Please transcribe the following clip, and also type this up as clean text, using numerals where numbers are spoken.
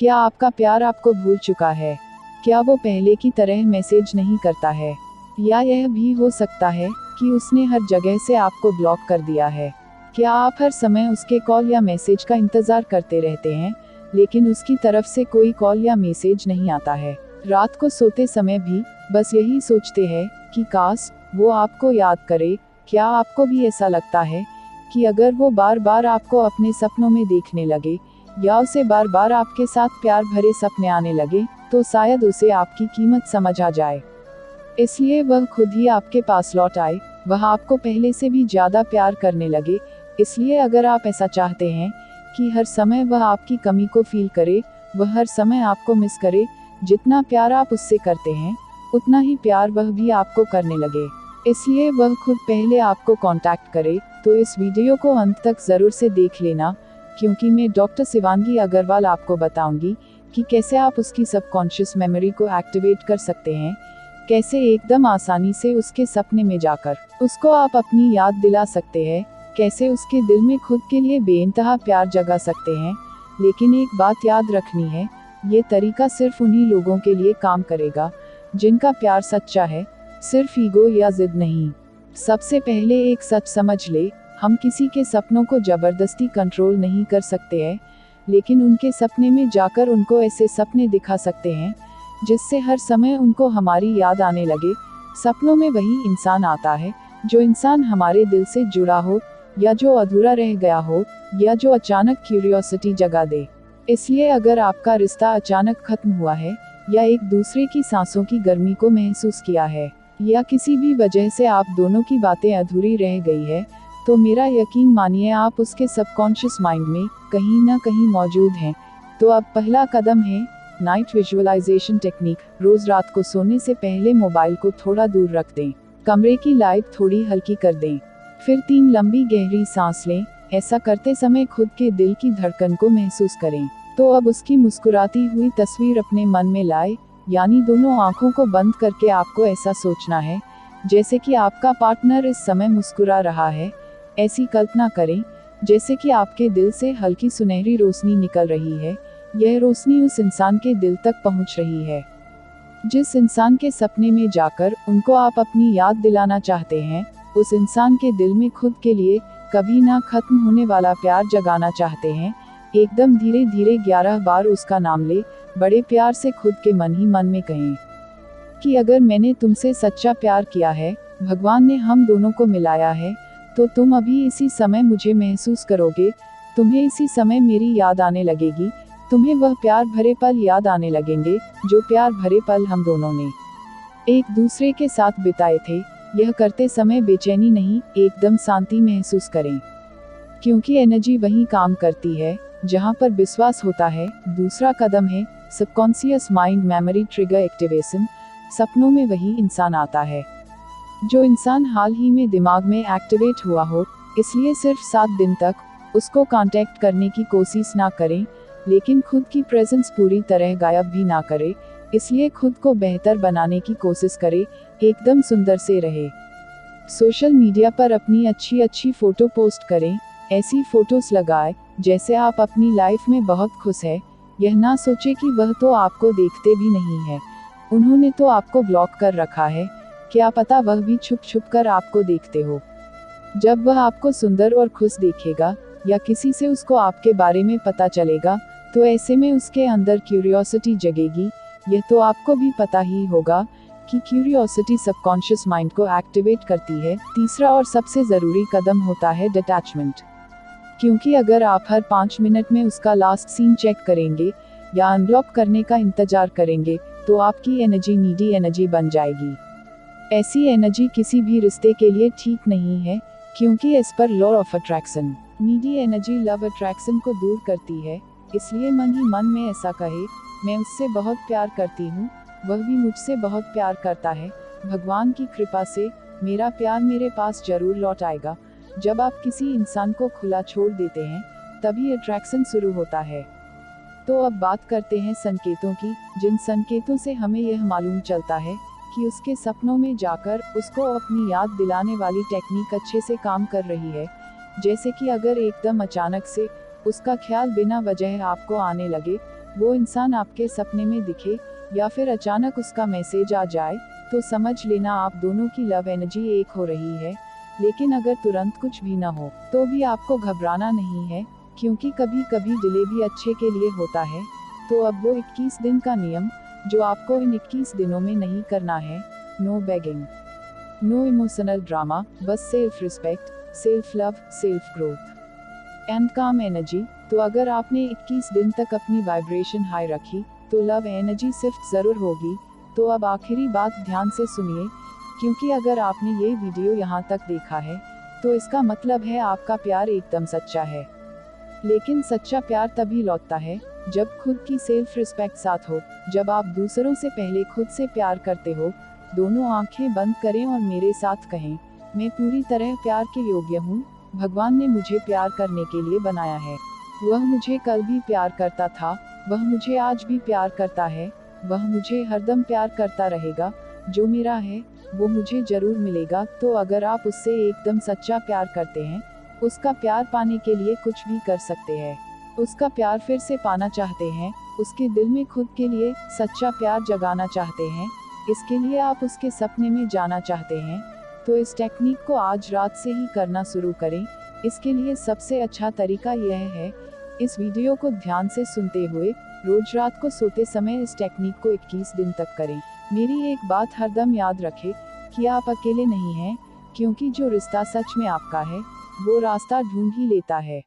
क्या आपका प्यार आपको भूल चुका है? क्या वो पहले की तरह मैसेज नहीं करता है? या यह भी हो सकता है कि उसने हर जगह से आपको ब्लॉक कर दिया है? क्या आप हर समय उसके कॉल या मैसेज का इंतज़ार करते रहते हैं, लेकिन उसकी तरफ से कोई कॉल या मैसेज नहीं आता है? रात को सोते समय भी बस यही सोचते हैं कि काश वो आपको याद करे। क्या आपको भी ऐसा लगता है कि अगर वो बार बार आपको अपने सपनों में देखने लगे, या उसे बार बार आपके साथ प्यार भरे सपने आने लगे, तो शायद उसे आपकी कीमत समझ आ जाए, इसलिए वह खुद ही आपके पास लौट आए, वह आपको पहले से भी ज़्यादा प्यार करने लगे। इसलिए अगर आप ऐसा चाहते हैं कि हर समय वह आपकी कमी को फील करे, वह हर समय आपको मिस करे, जितना प्यार आप उससे करते हैं, उतना ही प्यार वह भी आपको करने लगे, इसलिए वह खुद पहले आपको कांटेक्ट करे, तो इस वीडियो को अंत तक ज़रूर से देख लेना, क्योंकि मैं डॉक्टर शिवांगी अग्रवाल आपको बताऊंगी कि कैसे आप उसकी सबकॉन्शियस मेमोरी को एक्टिवेट कर सकते हैं, कैसे एकदम आसानी से उसके सपने में जाकर उसको आप अपनी याद दिला सकते हैं, कैसे उसके दिल में खुद के लिए बेइंतहा प्यार जगा सकते हैं। लेकिन एक बात याद रखनी है, ये तरीका सिर्फ उन्हीं लोगों के लिए काम करेगा जिनका प्यार सच्चा है, सिर्फ ईगो या जिद नहीं। सबसे पहले एक सच समझ ले, हम किसी के सपनों को जबरदस्ती कंट्रोल नहीं कर सकते हैं, लेकिन उनके सपने में जाकर उनको ऐसे सपने दिखा सकते हैं जिससे हर समय उनको हमारी याद आने लगे। सपनों में वही इंसान आता है जो इंसान हमारे दिल से जुड़ा हो, या जो अधूरा रह गया हो, या जो अचानक क्यूरियोसिटी जगा दे। इसलिए अगर आपका रिश्ता अचानक खत्म हुआ है, या एक दूसरे की सांसों की गर्मी को महसूस किया है, या किसी भी वजह से आप दोनों की बातें अधूरी रह गई है, तो मेरा यकीन मानिए आप उसके सबकॉन्शियस माइंड में कहीं ना कहीं मौजूद हैं। तो अब पहला कदम है नाइट विजुअलाइजेशन टेक्निक। रोज रात को सोने से पहले मोबाइल को थोड़ा दूर रख दें, कमरे की लाइट थोड़ी हल्की कर दें, फिर 3 लंबी गहरी सांस लें। ऐसा करते समय खुद के दिल की धड़कन को महसूस करें। तो अब उसकी मुस्कुराती हुई तस्वीर अपने मन में लाए, यानी दोनों आंखों को बंद करके आपको ऐसा सोचना है जैसे कि आपका पार्टनर इस समय मुस्कुरा रहा है। ऐसी कल्पना करें जैसे कि आपके दिल से हल्की सुनहरी रोशनी निकल रही है। यह रोशनी उस इंसान के दिल तक पहुंच रही है जिस इंसान के सपने में जाकर उनको आप अपनी याद दिलाना चाहते हैं। उस इंसान के दिल में खुद के लिए कभी ना खत्म होने वाला प्यार जगाना चाहते हैं। एकदम धीरे धीरे 11 बार उसका नाम ले, बड़े प्यार से खुद के मन ही मन में कहें कि अगर मैंने तुमसे सच्चा प्यार किया है, भगवान ने हम दोनों को मिलाया है, तो तुम अभी इसी समय मुझे महसूस करोगे, तुम्हें इसी समय मेरी याद आने लगेगी, तुम्हें वह प्यार भरे पल याद आने लगेंगे जो प्यार भरे पल हम दोनों ने एक दूसरे के साथ बिताए थे। यह करते समय बेचैनी नहीं, एकदम शांति महसूस करें, क्योंकि एनर्जी वहीं काम करती है जहां पर विश्वास होता है। दूसरा कदम है subconscious mind memory trigger activation. सपनों में वही इंसान आता है जो इंसान हाल ही में दिमाग में एक्टिवेट हुआ हो, इसलिए सिर्फ 7 दिन तक उसको कांटेक्ट करने की कोशिश ना करें, लेकिन खुद की प्रेजेंस पूरी तरह गायब भी ना करे। इसलिए खुद को बेहतर बनाने की कोशिश करे, एकदम सुंदर से रहे। सोशल मीडिया पर अपनी अच्छी अच्छी फोटो पोस्ट करें, ऐसी फोटोज लगाएं जैसे आप अपनी लाइफ में बहुत खुश है। यह ना सोचे कि वह तो आपको देखते भी नहीं है, उन्होंने तो आपको ब्लॉक कर रखा है, क्या पता वह भी छुप छुप कर आपको देखते हो। जब वह आपको सुंदर और खुश देखेगा, या किसी से उसको आपके बारे में पता चलेगा, तो ऐसे में उसके अंदर क्यूरियोसिटी जगेगी। यह तो आपको भी पता ही होगा कि क्यूरियोसिटी सबकॉन्शियस माइंड को एक्टिवेट करती है। तीसरा और सबसे ज़रूरी कदम होता है डिटैचमेंट, क्योंकि अगर आप हर 5 मिनट में उसका लास्ट सीन चेक करेंगे या अनब्लॉक करने का इंतजार करेंगे, तो आपकी एनर्जी नीडी एनर्जी बन जाएगी। ऐसी एनर्जी किसी भी रिश्ते के लिए ठीक नहीं है, क्योंकि इस पर law of attraction, needy energy love attraction को दूर करती है। इसलिए मन ही मन में ऐसा कहे, मैं उससे बहुत प्यार करती हूँ, वह भी मुझसे बहुत प्यार करता है, भगवान की कृपा से मेरा प्यार मेरे पास जरूर लौट आएगा। जब आप किसी इंसान को खुला छोड़ देते हैं, तभी अट्रैक्शन शुरू होता है। तो अब बात करते हैं संकेतों की, जिन संकेतों से हमें यह मालूम चलता है कि उसके सपनों में जाकर उसको अपनी याद दिलाने वाली टेक्निक अच्छे से काम कर रही है। जैसे कि अगर एकदम अचानक से उसका ख्याल बिना वजह आपको आने लगे, वो इंसान आपके सपने में दिखे या फिर अचानक उसका मैसेज आ जाए, तो समझ लेना आप दोनों की लव एनर्जी एक हो रही है। लेकिन अगर तुरंत कुछ भी ना हो, तो भी आपको घबराना नहीं है, क्योंकि कभी कभी डिले भी अच्छे के लिए होता है। तो अब वो 21 दिन का नियम, जो आपको इन 21 दिनों में नहीं करना है। No begging, no emotional drama, बस self respect, self love, self growth and calm energy. तो अगर आपने 21 दिन तक अपनी वाइब्रेशन हाई रखी, तो लव एनर्जी शिफ्ट जरूर होगी। तो अब आखिरी बात ध्यान से सुनिए, क्योंकि अगर आपने ये वीडियो यहाँ तक देखा है, तो इसका मतलब है आपका प्यार एकदम सच्चा है। लेकिन सच्चा प्यार तभी लौटता है, जब खुद की सेल्फ रिस्पेक्ट साथ हो, जब आप दूसरों से पहले खुद से प्यार करते हो। दोनों आंखें बंद करें और मेरे साथ कहें, मैं पूरी तरह प्यार के योग्य हूँ। भगवान ने मुझे प्यार करने के लिए बनाया है। वह मुझे कल भी प्यार करता था, वह मुझे आज भी प्यार करता है, वह मुझे हरदम प्यार करता रहेगा। जो मेरा है, वो मुझे जरूर मिलेगा। तो अगर आप उससे एकदम सच्चा प्यार करते हैं, उसका प्यार पाने के लिए कुछ भी कर सकते हैं। उसका प्यार फिर से पाना चाहते हैं, उसके दिल में खुद के लिए सच्चा प्यार जगाना चाहते हैं, इसके लिए आप उसके सपने में जाना चाहते हैं, तो इस टेक्निक को आज रात से ही करना शुरू करें। इसके लिए सबसे अच्छा तरीका यह है, इस वीडियो को ध्यान से सुनते हुए रोज रात को सोते समय इस टेक्निक को 21 दिन तक करें। मेरी एक बात हरदम याद रखें कि आप अकेले नहीं हैं, क्योंकि जो रिश्ता सच में आपका है, वो रास्ता ढूंढ ही लेता है।